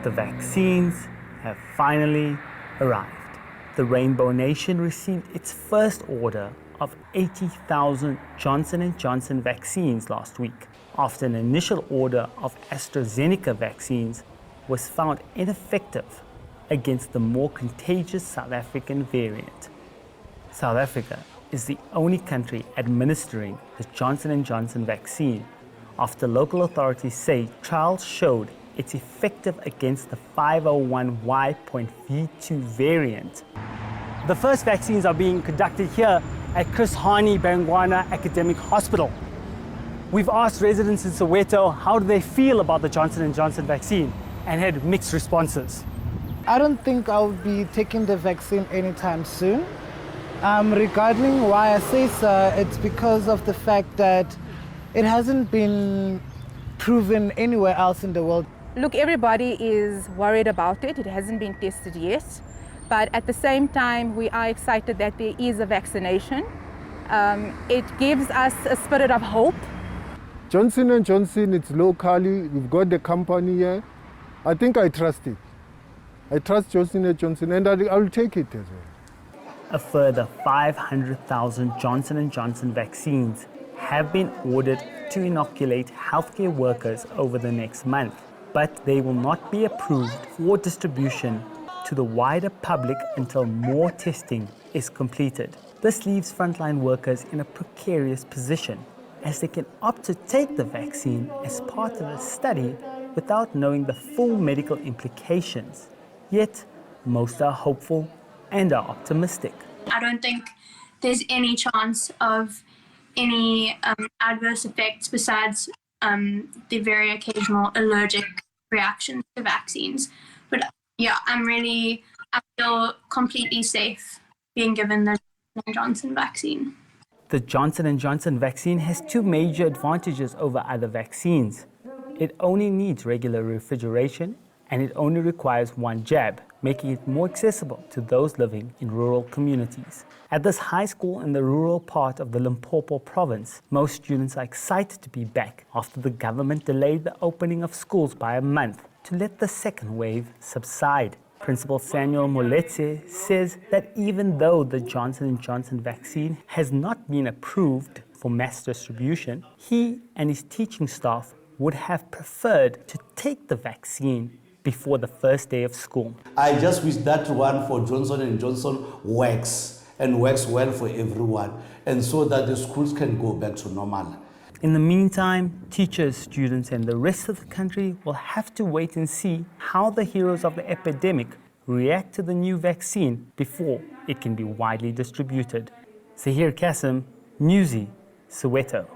The vaccines have finally arrived. The Rainbow Nation received its first order of 80,000 Johnson & Johnson vaccines last week, after an initial order of AstraZeneca vaccines was found ineffective against the more contagious South African variant. South Africa is the only country administering the Johnson & Johnson vaccine after local authorities say trials showed it's effective against the 501Y.V2 variant. The first vaccines are being conducted here at Chris Hani Bangwana Academic Hospital. We've asked residents in Soweto how do they feel about the Johnson & Johnson vaccine and had mixed responses. I don't think I'll be taking the vaccine anytime soon. Regarding why I say so, it's because of the fact that it hasn't been proven anywhere else in the world. Look, everybody is worried about it. It hasn't been tested yet. But at the same time, we are excited that there is a vaccination. It gives us a spirit of hope. Johnson & Johnson, it's locally. We've got the company here. I think I trust it. I trust Johnson & Johnson, and I'll take it as well. A further 500,000 Johnson & Johnson vaccines have been ordered to inoculate healthcare workers over the next month, but they will not be approved for distribution to the wider public until more testing is completed. This leaves frontline workers in a precarious position, as they can opt to take the vaccine as part of a study without knowing the full medical implications. Yet, most are hopeful and are optimistic. I don't think there's any chance of any adverse effects besides the very occasional allergic reactions to vaccines. But yeah, I feel completely safe being given the Johnson vaccine. The Johnson & Johnson vaccine has two major advantages over other vaccines. It only needs regular refrigeration, and it only requires one jab, making it more accessible to those living in rural communities. At this high school in the rural part of the Limpopo province, most students are excited to be back after the government delayed the opening of schools by a month to let the second wave subside. Principal Samuel Moletse says that even though the Johnson & Johnson vaccine has not been approved for mass distribution, he and his teaching staff would have preferred to take the vaccine before the first day of school. I just wish that one for Johnson & Johnson works and works well for everyone, and so that the schools can go back to normal. In the meantime, teachers, students, and the rest of the country will have to wait and see how the heroes of the epidemic react to the new vaccine before it can be widely distributed. Zahir Kasim, Newsy, Soweto.